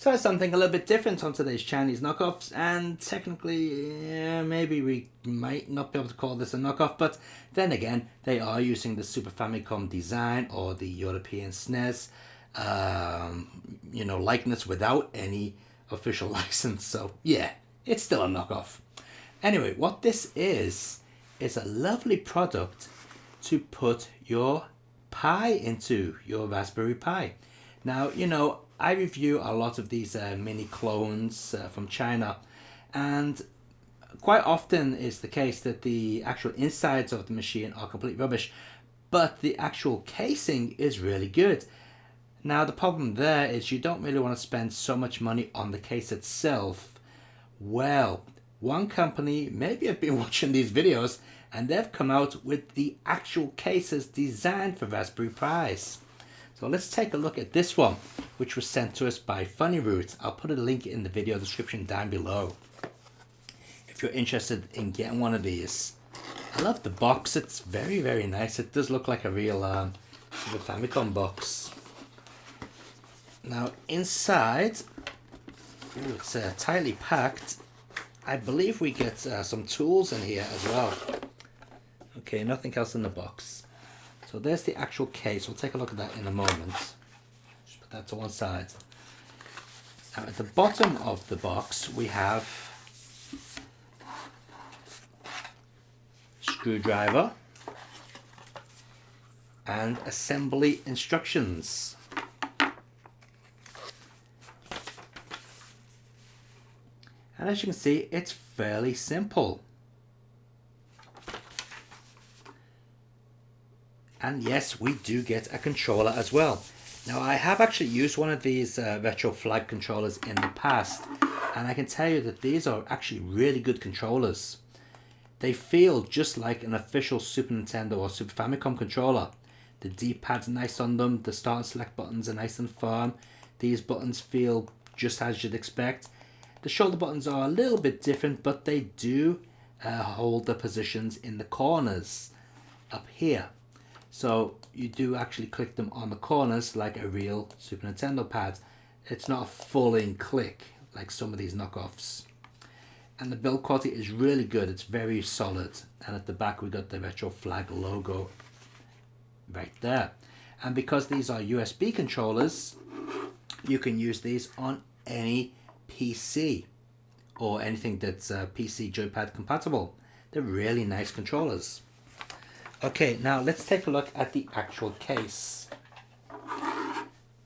try something a little bit different on today's Chinese knockoffs, and technically, maybe we might not be able to call this a knockoff, but then again, they are using the Super Famicom design or the European SNES, likeness without any official license, so yeah, it's still a knockoff. Anyway, what this is a lovely product to put your Pi into, your Raspberry Pi. Now, I review a lot of these mini clones from China, and quite often is the case that the actual insides of the machine are complete rubbish, but the actual casing is really good. Now, the problem there is you don't really want to spend so much money on the case itself. Well, one company, maybe I've been watching these videos, and they've come out with the actual cases designed for Raspberry Pis. So let's take a look at this one, which was sent to us by Funny Root. I'll put a link in the video description down below if you're interested in getting one of these. I love the box, it's very, very nice. It does look like a real Super Famicom box. Now inside, it's tightly packed. I believe we get some tools in here as well. Okay, nothing else in the box. So there's the actual case. We'll take a look at that in a moment. Just put that to one side. Now at the bottom of the box we have screwdriver and assembly instructions. And as you can see, it's fairly simple. And yes, we do get a controller as well. Now I have actually used one of these retro flag controllers in the past, and I can tell you that these are actually really good controllers. They feel just like an official Super Nintendo or Super Famicom controller. The D-pad's nice on them, the start and select buttons are nice and firm. These buttons feel just as you'd expect. The shoulder buttons are a little bit different, but they do hold the positions in the corners up here. So you do actually click them on the corners like a real Super Nintendo pad. It's not a full-in click like some of these knockoffs. And the build quality is really good. It's very solid. And at the back we got the retro flag logo right there. And because these are USB controllers, you can use these on any PC or anything that's PC joypad compatible. They're really nice controllers. Okay, now let's take a look at the actual case.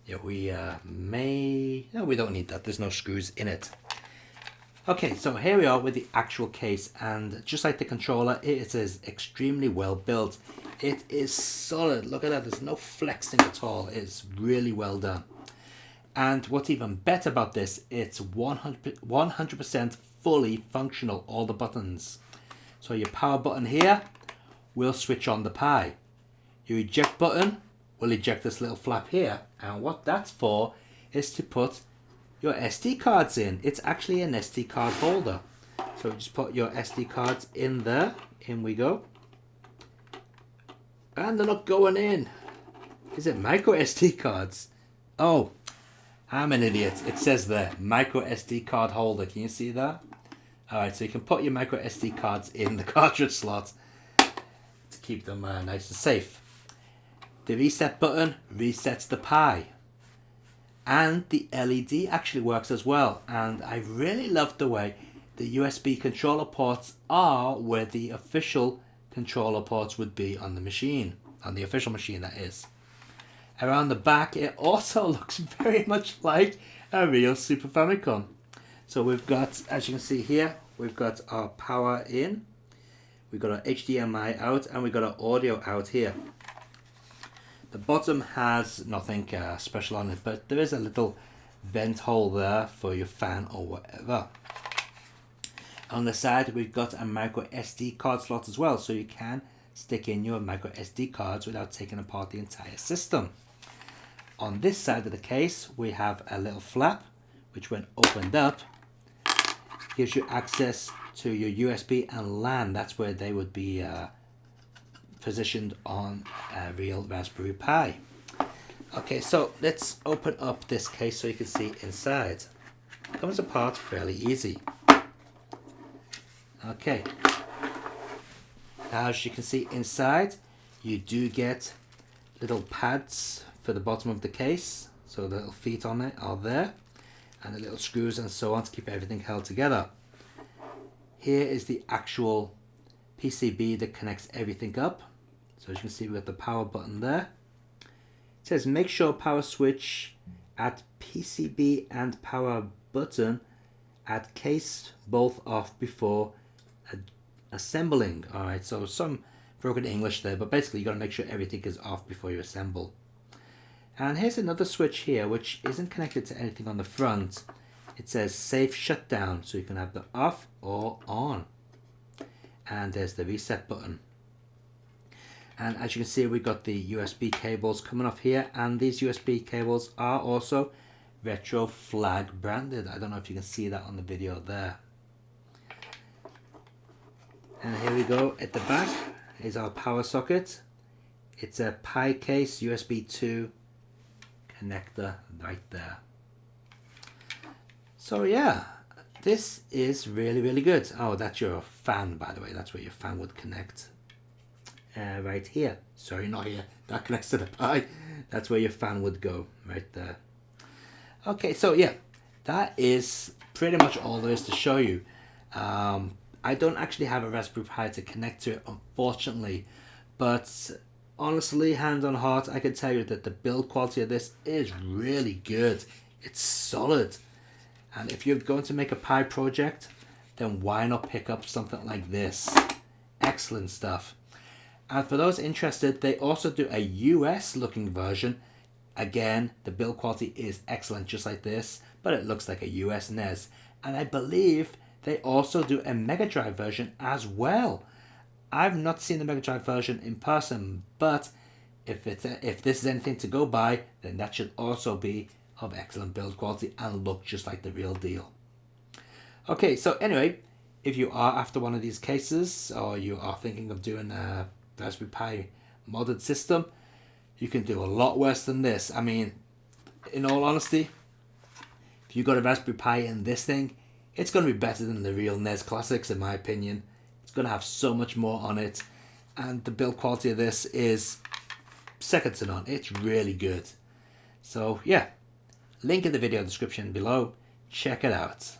Yeah, we no, we don't need that. There's no screws in it. Okay, so here we are with the actual case, and just like the controller, it is extremely well built. It is solid. Look at that. There's no flexing at all. It's really well done. And what's even better about this, it's 100% fully functional, all the buttons. So your power button here will switch on the Pi. Your eject button will eject this little flap here. And what that's for is to put your SD cards in. It's actually an SD card holder. So just put your SD cards in there. In we go. And they're not going in. Is it micro SD cards? Oh, I'm an idiot. It says there, micro SD card holder. Can you see that? Alright, so you can put your micro SD cards in the cartridge slot to keep them nice and safe. The reset button resets the Pi. And the LED actually works as well. And I really love the way the USB controller ports are where the official controller ports would be on the machine. On the official machine, that is. Around the back, it also looks very much like a real Super Famicom. So we've got, as you can see here, we've got our power in, we've got our HDMI out, and we've got our audio out here. The bottom has nothing special on it, but there is a little vent hole there for your fan or whatever. On the side, we've got a micro SD card slot as well, so you can stick in your micro SD cards without taking apart the entire system. On this side of the case, we have a little flap, which when opened up, gives you access to your USB and LAN. That's where they would be positioned on a real Raspberry Pi. Okay, so let's open up this case so you can see inside. It comes apart fairly easy. Okay, now as you can see inside, you do get little pads for the bottom of the case, so the little feet on it are there, and the little screws and so on to keep everything held together. Here is the actual PCB that connects everything up. So as you can see, we've got the power button there. It says make sure power switch at PCB and power button at case both off before assembling. Alright, so some broken English there, but basically you got to make sure everything is off before you assemble. And here's another switch here which isn't connected to anything on the front. It says safe shutdown, so you can have the off or on. And there's the reset button. And as you can see, we've got the USB cables coming off here, and these USB cables are also Retro Flag branded. I don't know if you can see that on the video there. And here we go at the back is our power socket. It's a Pi case USB 2 connector right there. So yeah, this is really good. Oh, that's your fan, by the way. That's where your fan would connect. Right here. Sorry, not here. That connects to the Pi. That's where your fan would go, right there. Okay, so yeah, that is pretty much all there is to show you. I don't actually have a Raspberry Pi to connect to it, unfortunately, but honestly, hand on heart, I can tell you that the build quality of this is really good. It's solid. And if you're going to make a Pi project, then why not pick up something like this? Excellent stuff. And for those interested, they also do a US looking version. Again, the build quality is excellent, just like this, but it looks like a US NES. And I believe they also do a Mega Drive version as well. I've not seen the Mega Drive version in person, but if this is anything to go by, then that should also be of excellent build quality and look just like the real deal. Okay, so anyway, if you are after one of these cases, or you are thinking of doing a Raspberry Pi modded system, you can do a lot worse than this. I mean, in all honesty, if you got a Raspberry Pi in this thing, it's going to be better than the real NES classics, in my opinion. It's going to have so much more on it, and the build quality of this is second to none. It's really good. So yeah, link in the video description below. Check it out.